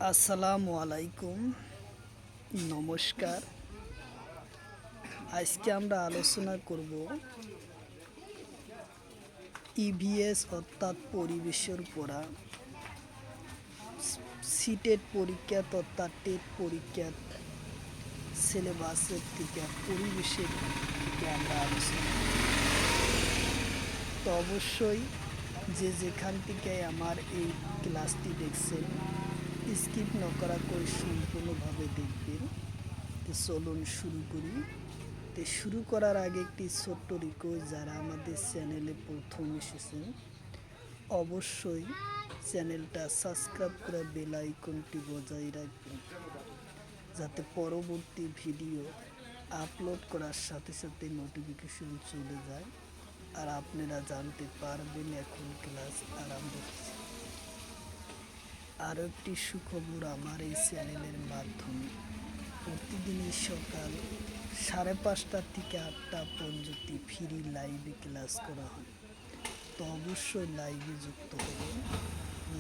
আসসালামু আলাইকুম, নমস্কার। আজকে আমরা আলোচনা করব ইভিএস অর্থাৎ পরিবেশের পড়া, সিটেট পরীক্ষা অর্থাৎ টেট পরীক্ষার সিলেবাসের থেকে পরিবেশের থেকে আমরা আলোচনা করব। তো অবশ্যই যেখান থেকে আমার এই ক্লাসটি দেখছেন স্কিপ না করা করে সম্পূর্ণভাবে দেখবেন। চলুন শুরু করি। শুরু করার আগে একটি ছোট্ট রিকোয়েস্ট, যারা আমাদের চ্যানেলে প্রথম এসেছেন অবশ্যই চ্যানেলটা সাবস্ক্রাইব করে বেল আইকনটি বজায় রাখবেন, যাতে পরবর্তী ভিডিও আপলোড করার সাথে সাথে নোটিফিকেশন চলে যায় আর আপনারা জানতে পারবেন এখন ক্লাস আরম্ভ হচ্ছে। আরও একটি সুখবর, আমার এই চ্যানেলের মাধ্যমে প্রতিদিনই সকাল 5:30 থেকে 8টা পর্যন্ত ফ্রি লাইভে ক্লাস করা হয়। তো অবশ্যই লাইভে যুক্ত হবে।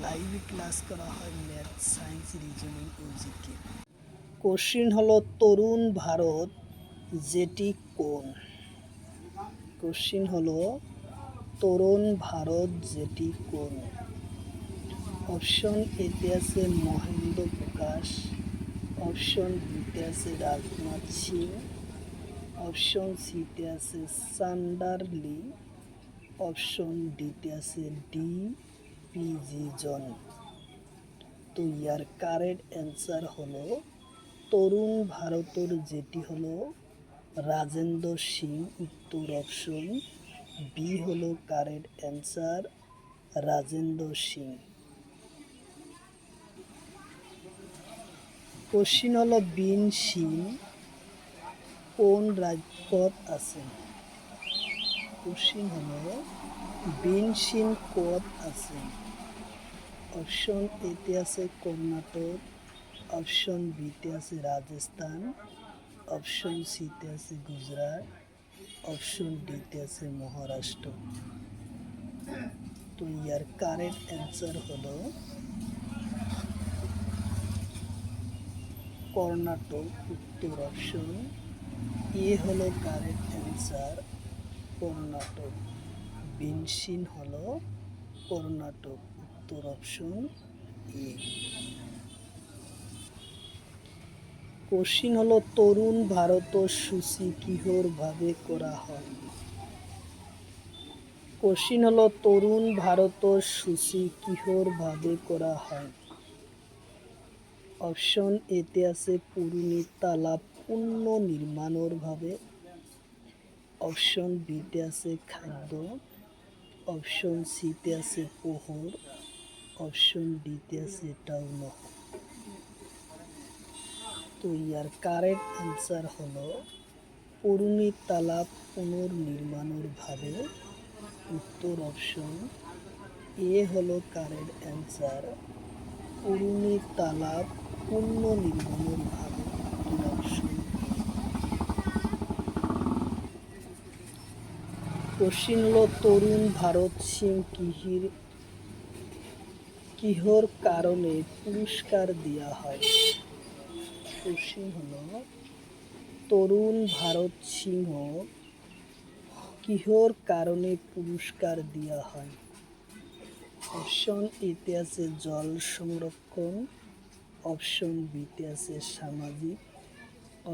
লাইভে ক্লাস করা হয় ম্যাথ, সায়েন্স, রিজনিং ও জিকে। কোশ্চিন হলো তরুণ ভারত যেটি কোন? কোশ্চিন হলো তরুণ ভারত যেটি কোন? অপশন এতে আছে মহেন্দ্র প্রকাশ, অপশন বিতে আছে রাজনাথ সিং, অপশন সিতে আছে সান্ডারলি, অপশন ডিতে আছে DPG জন। তো ইয়ার কারেক্ট অ্যান্সার হলো তরুণ ভারতের যেটি হলো রাজেন্দ্র সিং। উত্তর অপশন বি হলো correct answer, Rajendra Singh. Question হলো বিন সিং কোন রাজপথ আছে? কোশ্চিন হলো বিন সিং কোথ আছে? অপশন এতে আছে কর্ণাটক, অপশন বিতে আছে রাজস্থান, অপশন সিতে আছে গুজরাট, অপশন ডিতে আছে মহারাষ্ট্র। তো ইয়ার কারেক্ট অ্যান্সার হলো কর্ণাটক। উত্তর অপশন এ হলো কারেক্ট অ্যান্সার, কর্ণাটক। বিনসিন হলো কর্ণাটক। উত্তর অপশন এ। কোশ্চিন হলো তরুণ ভারত সূচি কিহর ভাবে করা হয়? কোশ্চিন হলো তরুণ ভারত সূচি কিহর ভাবে করা হয়? অপশন এতে আছে পুরুনি তালাব পুণ্য নির্মাণের ভাবে, অপশন বিতে আছে খাদ্য, অপশন সিতে আছে পোহর, অপশন ডিতে আছে টাউন। তো ইয়ার কারেক্ট অ্যান্সার হলো পুরুনি তালাব পুনর্নির্মাণের ভাবে। উত্তর অপশন এ হলো কারেক্ট অ্যান্সার, পুরুনি তালাব পুনর্নির্মাণের ভাবে। উত্তর অপশন এ। কোশ্চিন হলো তরুণ ভারত সিং কিহর কারণে পুরস্কার দেওয়া হয়? কোশ্চিন হলো তরুণ ভারত সিংহ কিহর কারণে পুরস্কার দেওয়া হয়? অপশন এতে আছে জল সংরক্ষণ, অপশন বিতে আছে সামাজিক,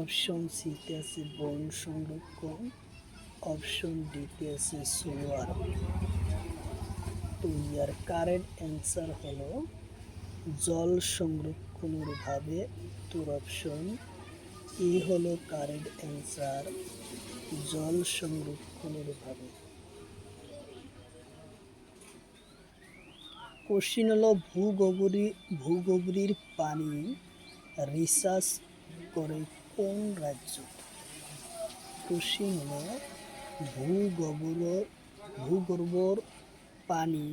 অপশন সিতে আছে বন সংরক্ষণ, অপশন ডিতে আছে সোয়ার। তো ইয়ার কারেক্ট অ্যান্সার হলো জল সংরক্ষণের ভাবে। উত্তর অপশন এ হলো কারেক্ট অ্যান্সার, জল সংরক্ষণের ভাবে। কোশ্চিন হলো ভূগভীর পানি রিসার্চ করে কোন রাজ্য? কোশ্চিন হলো ভূগর্ভর পানি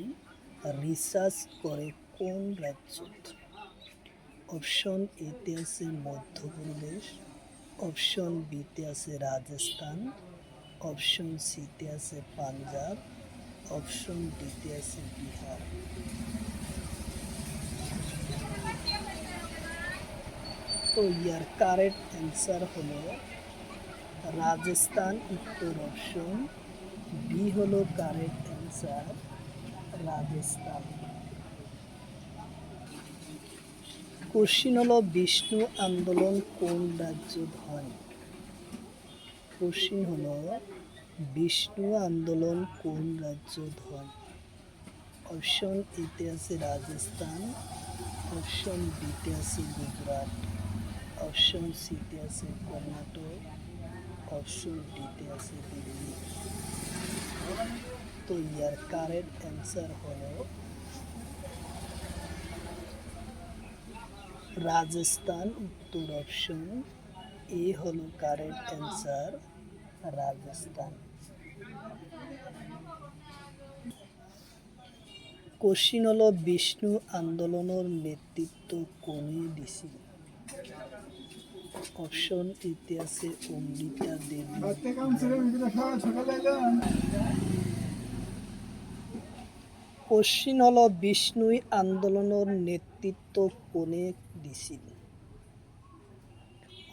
রিসার্চ করে কোন রাজ্য? অপশন এতে আছে মধ্যপ্রদেশ, অপশন বিতে আছে রাজস্থান, অপশন সিতে আছে পাঞ্জাব, অপশন ডিতে আছে বিহার। তো ইয়ার কারেক্ট অ্যান্সার হলো রাজস্থান, উত্তর অপশন বি হলো কারেক্ট অ্যান্সার, রাজস্থান। কোশ্চিন হলো বিষ্ণু আন্দোলন কোন রাজ্য হয়? কোশ্চিন হলো বিষ্ণু আন্দোলন কোন রাজ্য হয়? অপশন এতে আছে রাজস্থান, অপশন বিতে আছে গুজরাট, অপশন সিতে আছে কর্ণাটক, অপশন ডিতে আছে দিল্লি। তো ইয়ার কারেক্ট অ্যান্সার হলো রাজস্থান, উত্তর অপশন এ হলো কারেক্ট অ্যান্সার, রাজস্থান। কোশ্চিন হলো বিষ্ণু আন্দোলনের নেতৃত্ব কোনে দিছিল? অপশন এতে আছে অমৃতা দেবী, কোশ্চিন হলো বিষ্ণু আন্দোলনের নেতৃত্ব কোনে দিছিল?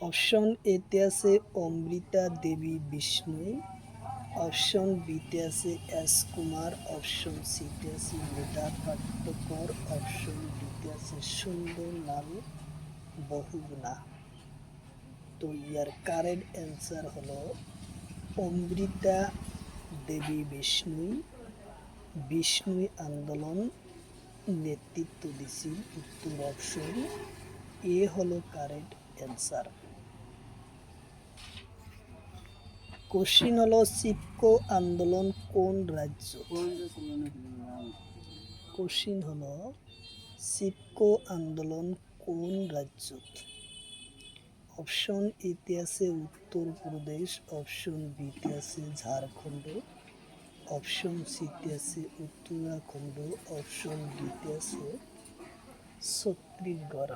অপশন এতে আছে অমৃতা দেবী বিষ্ণু, অপশন বিতে আছে এস কুমার, অপশন সিতে আছে মেধা পাট্টকর, অপশন ডিতে আছে সুন্দর লাল বহুগুণা। তো ইয়ার কারেক্ট অ্যান্সার হলো অমৃতা দেবী বিষ্ণু, বিষ্ণু আন্দোলন নেতৃত্ব দিছিল, উত্তর অপশন এ হলো কারেক্ট অ্যান্সার। কোশ্চিন হলো চিপকো আন্দোলন কোন রাজ্য? কোশ্চিন হলো চিপকো আন্দোলন কোন রাজ্য? অপশন এতে আছে উত্তরপ্রদেশ, অপশন বিতে আছে ঝাড়খণ্ড, অপশন সিতে আছে উত্তরাখণ্ড, অপশন ডিতে আছে ছত্তিশগড়।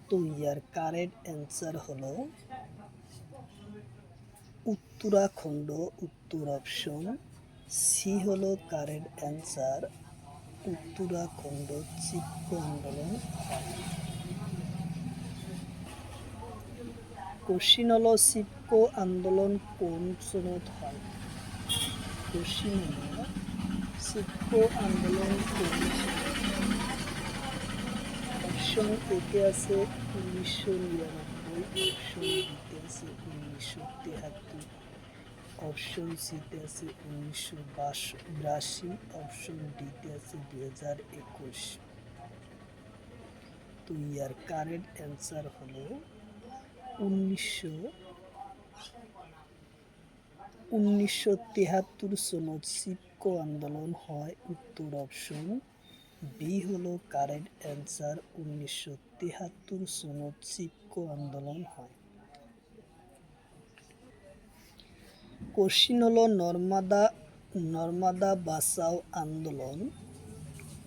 তো ইয়ার কারেক্ট অ্যান্সার হলো উত্তরাখণ্ড, উত্তর অপশন সি হলো কারেক্ট অ্যান্সার, উত্তরাখণ্ড চিপকো আন্দোলন হয়। কোশ্চিন হলো চিপকো আন্দোলন কোন সনত হয়? কোশ্চিন হলো চিপকো আন্দোলন কোন সনত? অপশন এতে আছে 1999, অপশন বিতে আছে 1973, অপশন সিতে আছে 1982, অপশন ডিতে আছে 2021। তো ইয়ার কারেক্ট অ্যান্সার হলো 1973 সনত চিপকো আন্দোলন হয়, উত্তর অপশন বি হলো কারেক্ট অ্যান্সার, 1973 সনত চিপকো আন্দোলন হয়। কোশ্চিন হলো নর্মদা বাঁচাও আন্দোলন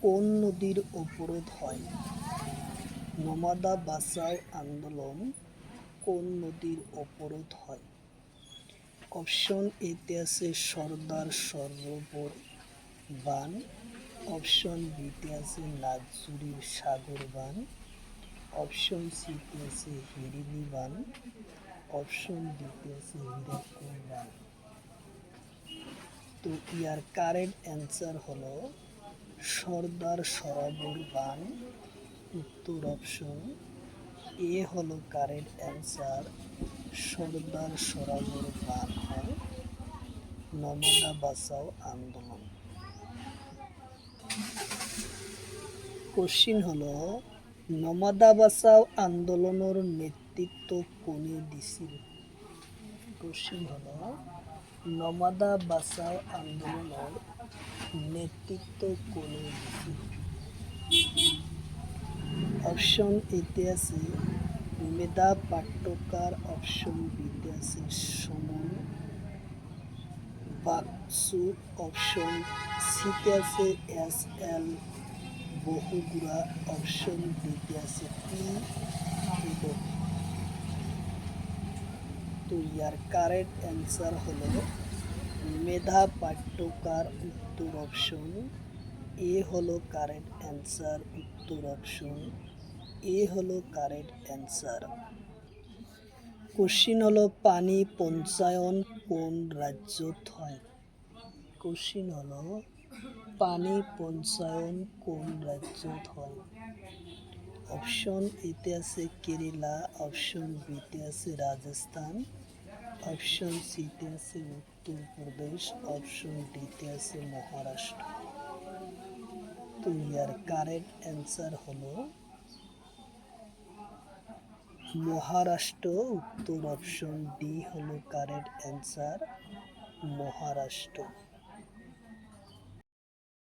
কোন নদীর অবরোধ হয়? নর্মদা বাঁচাও আন্দোলন কোন নদীর অবরোধ হয়? অপশন এতে আছে সর্দার সরোবর বাঁধ, অপশন বিতে আছে নাগজুরির সাগর বাঁধ, অপশন সিতে আছে হিরিনি বাঁধ, অপশন ডিতে আছে হীরাকুদ বাঁধ। তো ইয়ার কারেক্ট অ্যান্সার হলো সর্দার সরোবর বাঁধ, উত্তর অপশন এ হলো কারেক্ট অ্যান্সার, সর্দার সরোবর বাঁধ হয় নর্মদা বাঁচাও আন্দোলন। কোশ্চিন হলো নর্মদা বাঁচাও আন্দোলনের নেতৃত্ব কোনে দিছিল? কোশ্চিন হলো নর্মদা বাঁচাও আন্দোলনের নেতৃত্ব কোনে দিছিল? অপশন এতে আছে মেধা পাট্টকর, অপশন বিতে আছে সুমন বাগচু, অপশন সিতে আছে এস এল বহুগুড়া, অপশন ডিতে আছে পি উদয়। তো ইয়ার কারেক্ট অ্যান্সার হলো মেধা পাট্টকর, উত্তর অপশন এ হলো কারেক্ট অ্যান্সার, উত্তর অপশন এ হলো কারেক্ট অ্যান্সার। কোশ্চিন হলো পানি পঞ্চায়ন কোন রাজ্যত হয়? কোশ্চিন হলো পানি পঞ্চায়ন কোন রাজ্যত হয়? অপশন এতে আছে কেরালা, অপশন বিতে আছে রাজস্থান, অপশন সিতে আছে উত্তরপ্রদেশ, অপশন ডিতে আছে মহারাষ্ট্র। তো ইয়ার কারেক্ট অ্যান্সার হলো মহারাষ্ট্র। উত্তর অপশন ডি হলো কারেক্ট অ্যান্সার, মহারাষ্ট্র।